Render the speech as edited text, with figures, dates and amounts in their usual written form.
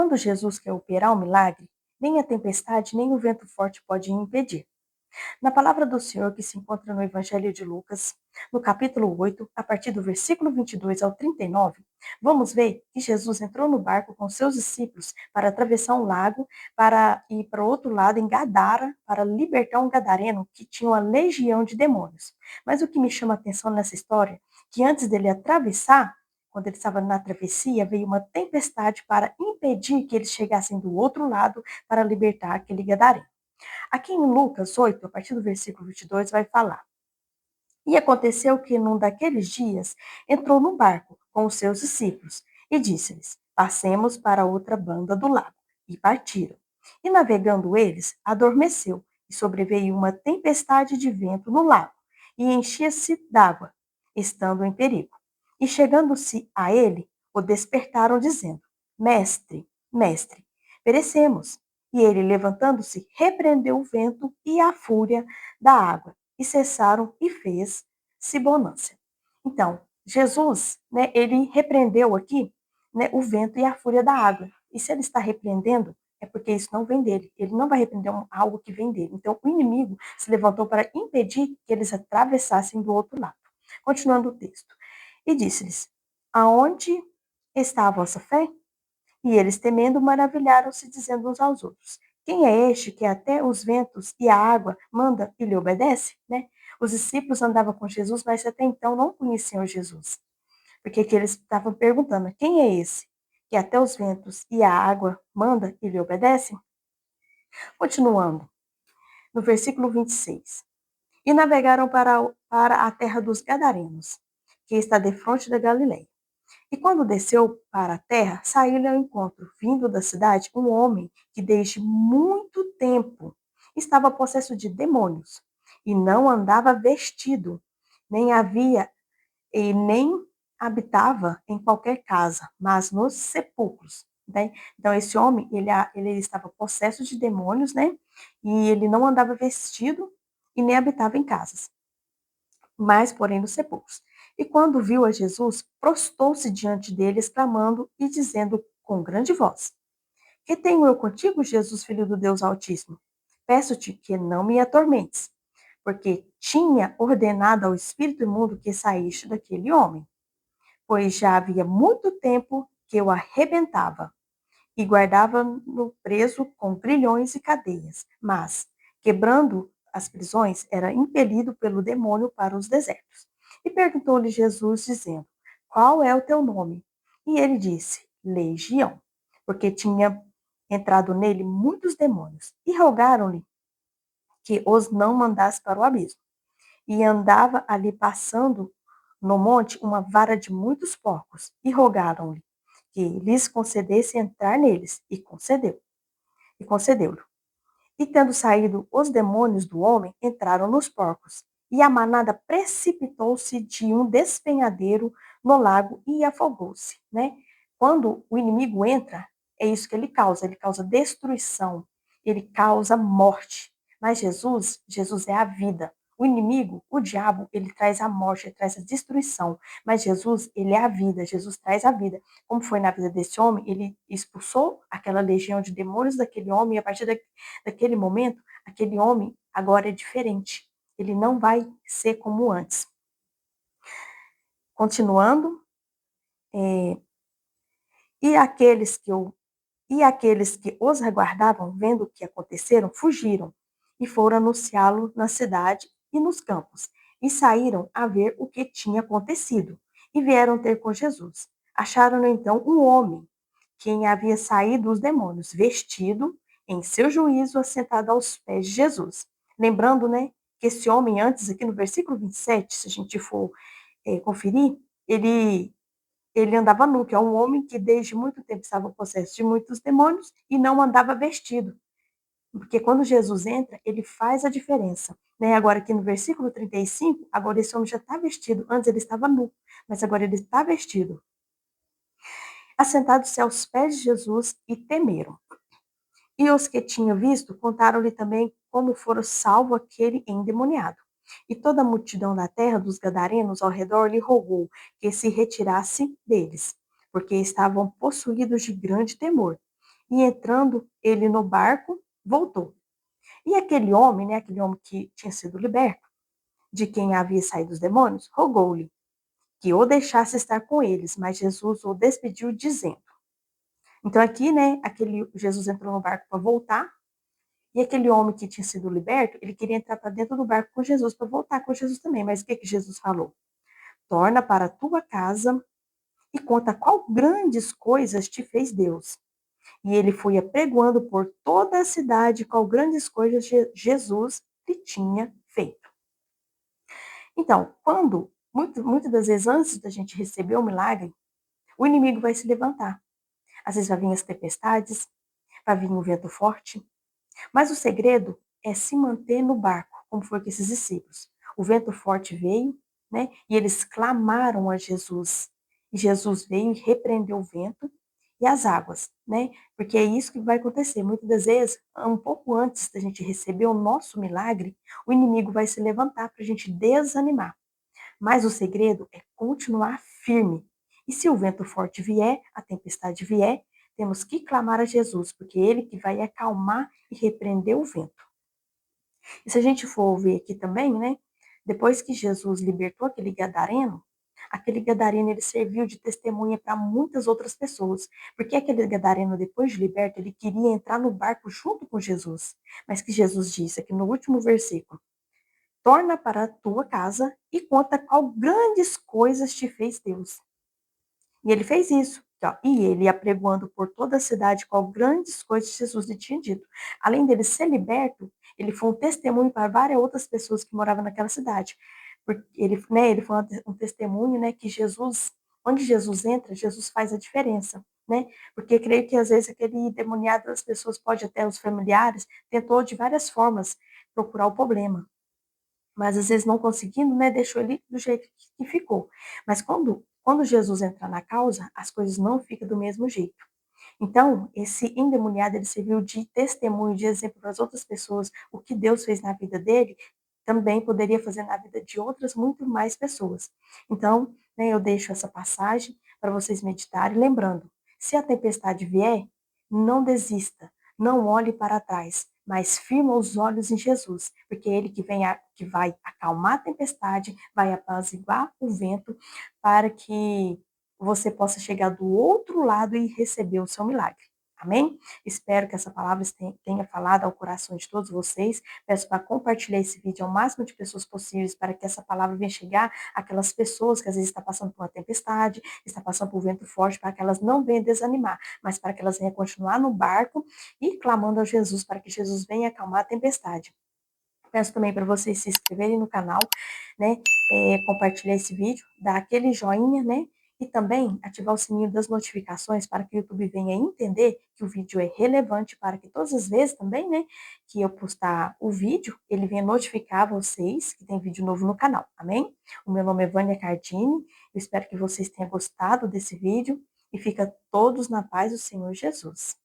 Quando Jesus quer operar um milagre, nem a tempestade nem o vento forte podem impedir. Na palavra do Senhor que se encontra no Evangelho de Lucas, no capítulo 8, a partir do versículo 22 ao 39, vamos ver que Jesus entrou no barco com seus discípulos para atravessar um lago, para ir para o outro lado, em Gadara, para libertar um gadareno que tinha uma legião de demônios. Mas o que me chama a atenção nessa história, que antes dele atravessar, quando ele estava na travessia, veio uma tempestade para impedir que eles chegassem do outro lado para libertar aquele gadareno. Aqui em Lucas 8, a partir do versículo 22, vai falar: E aconteceu que num daqueles dias entrou no barco com os seus discípulos e disse-lhes: Passemos para outra banda do lago. E partiram. E navegando eles, adormeceu, e sobreveio uma tempestade de vento no lago, e enchia-se d'água, estando em perigo. E chegando-se a ele, o despertaram, dizendo: Mestre, mestre, perecemos. E ele, levantando-se, repreendeu o vento e a fúria da água, e cessaram e fez-se bonança. Então, Jesus, né, ele repreendeu aqui, né, o vento e a fúria da água. E se ele está repreendendo, é porque isso não vem dele. Ele não vai repreender algo que vem dele. Então, o inimigo se levantou para impedir que eles atravessassem do outro lado. Continuando o texto. E disse-lhes: Aonde está a vossa fé? E eles, temendo, maravilharam-se, dizendo uns aos outros: Quem é este que até os ventos e a água manda e lhe obedece? Né? Os discípulos andavam com Jesus, mas até então não conheciam Jesus. Porque que eles estavam perguntando: Quem é esse que até os ventos e a água manda e lhe obedece? Continuando, no versículo 26. E navegaram para a terra dos Gadarenos, que está defronte da Galileia. E quando desceu para a terra, saiu-lhe ao encontro, vindo da cidade, um homem que desde muito tempo estava possesso de demônios, e não andava vestido, nem havia e nem habitava em qualquer casa, mas nos sepulcros. Né? Então, esse homem, ele estava possesso de demônios, né? E ele não andava vestido e nem habitava em casas, mas, porém, nos sepulcros. E quando viu a Jesus, prostou-se diante dele, exclamando e dizendo com grande voz: Que tenho eu contigo, Jesus, filho do Deus Altíssimo? Peço-te que não me atormentes, porque tinha ordenado ao espírito imundo que saísse daquele homem, pois já havia muito tempo que eu arrebentava e guardava-no preso com grilhões e cadeias, mas, quebrando as prisões, era impelido pelo demônio para os desertos. E perguntou-lhe Jesus, dizendo: Qual é o teu nome? E ele disse: Legião, porque tinha entrado nele muitos demônios. E rogaram-lhe que os não mandasse para o abismo. E andava ali passando no monte uma vara de muitos porcos. E rogaram-lhe que lhes concedesse entrar neles. E concedeu. E concedeu-lhe. E tendo saído os demônios do homem, entraram nos porcos. E a manada precipitou-se de um despenhadeiro no lago e afogou-se, né? Quando o inimigo entra, é isso que ele causa destruição, ele causa morte. Mas Jesus é a vida. O inimigo, o diabo, ele traz a morte, ele traz a destruição. Mas Jesus, ele é a vida, Jesus traz a vida. Como foi na vida desse homem, ele expulsou aquela legião de demônios daquele homem, e a partir daquele momento, aquele homem agora é diferente. Ele não vai ser como antes. Continuando, é, e aqueles que os aguardavam, vendo o que aconteceram, fugiram e foram anunciá-lo na cidade e nos campos, e saíram a ver o que tinha acontecido, e vieram ter com Jesus. Acharam então um homem, quem havia saído dos demônios, vestido em seu juízo, assentado aos pés de Jesus. Lembrando, né, que esse homem antes, aqui no versículo 27, se a gente for conferir, ele andava nu, que é um homem que desde muito tempo estava possesso de muitos demônios e não andava vestido. Porque quando Jesus entra, ele faz a diferença. Né? Agora aqui no versículo 35, agora esse homem já está vestido. Antes ele estava nu, mas agora ele está vestido. Assentados-se aos pés de Jesus e temeram. E os que tinham visto contaram-lhe também como fora salvo aquele endemoniado. E toda a multidão da terra dos gadarenos ao redor lhe rogou que se retirasse deles, porque estavam possuídos de grande temor. e entrando ele no barco, voltou. E aquele homem, né, aquele homem que tinha sido liberto, de quem havia saído os demônios, rogou-lhe que o deixasse estar com eles, mas Jesus o despediu dizendo. Então aqui, né, aquele Jesus entrou no barco para voltar, e aquele homem que tinha sido liberto, ele queria entrar para dentro do barco com Jesus, para voltar com Jesus também. Mas o que Jesus falou? Torna para a tua casa e conta qual grandes coisas te fez Deus. E ele foi apregoando por toda a cidade qual grandes coisas Jesus lhe tinha feito. Então, muitas das vezes antes da gente receber o milagre, o inimigo vai se levantar. Às vezes vai vir as tempestades, vai vir um vento forte, mas o segredo é se manter no barco, como foi com esses discípulos. O vento forte veio, né? E eles clamaram a Jesus. E Jesus veio e repreendeu o vento e as águas, né? Porque é isso que vai acontecer. Muitas das vezes, um pouco antes da gente receber o nosso milagre, o inimigo vai se levantar para a gente desanimar. Mas o segredo é continuar firme. E se o vento forte vier, a tempestade vier, temos que clamar a Jesus, porque é ele que vai acalmar e repreender o vento. E se a gente for ver aqui também, né, depois que Jesus libertou aquele gadareno ele serviu de testemunha para muitas outras pessoas, porque aquele gadareno depois de liberto, ele queria entrar no barco junto com Jesus, mas que Jesus disse aqui no último versículo: torna para a tua casa e conta qual grandes coisas te fez Deus. E ele fez isso. Ó, e ele apregoando por toda a cidade qual grandes coisas Jesus lhe tinha dito. Além dele ser liberto, ele foi um testemunho para várias outras pessoas que moravam naquela cidade. Porque ele foi um testemunho, né, que Jesus, onde Jesus entra, Jesus faz a diferença, né? Porque creio que às vezes aquele demoniado das pessoas pode até os familiares tentou de várias formas procurar o problema, mas às vezes não conseguindo, né, deixou ele do jeito que ficou. Mas quando Jesus entra na causa, as coisas não ficam do mesmo jeito. Então, esse endemoniado, ele serviu de testemunho, de exemplo para as outras pessoas, o que Deus fez na vida dele, também poderia fazer na vida de outras muito mais pessoas. Então, né, eu deixo essa passagem para vocês meditarem, lembrando, se a tempestade vier, não desista, não olhe para trás, mas firma os olhos em Jesus, porque é ele que vai acalmar a tempestade, vai apaziguar o vento, para que você possa chegar do outro lado e receber o seu milagre. Amém? Espero que essa palavra tenha falado ao coração de todos vocês. Peço para compartilhar esse vídeo ao máximo de pessoas possíveis para que essa palavra venha chegar àquelas pessoas que às vezes estão passando por uma tempestade, estão passando por um vento forte, para que elas não venham desanimar, mas para que elas venham continuar no barco e clamando a Jesus para que Jesus venha acalmar a tempestade. Peço também para vocês se inscreverem no canal, né? Compartilhar esse vídeo, dar aquele joinha, né? E também ativar o sininho das notificações para que o YouTube venha entender que o vídeo é relevante, para que todas as vezes também, né, que eu postar o vídeo, ele venha notificar vocês que tem vídeo novo no canal, amém? O meu nome é Vânia Cardini, eu espero que vocês tenham gostado desse vídeo e fica todos na paz do Senhor Jesus.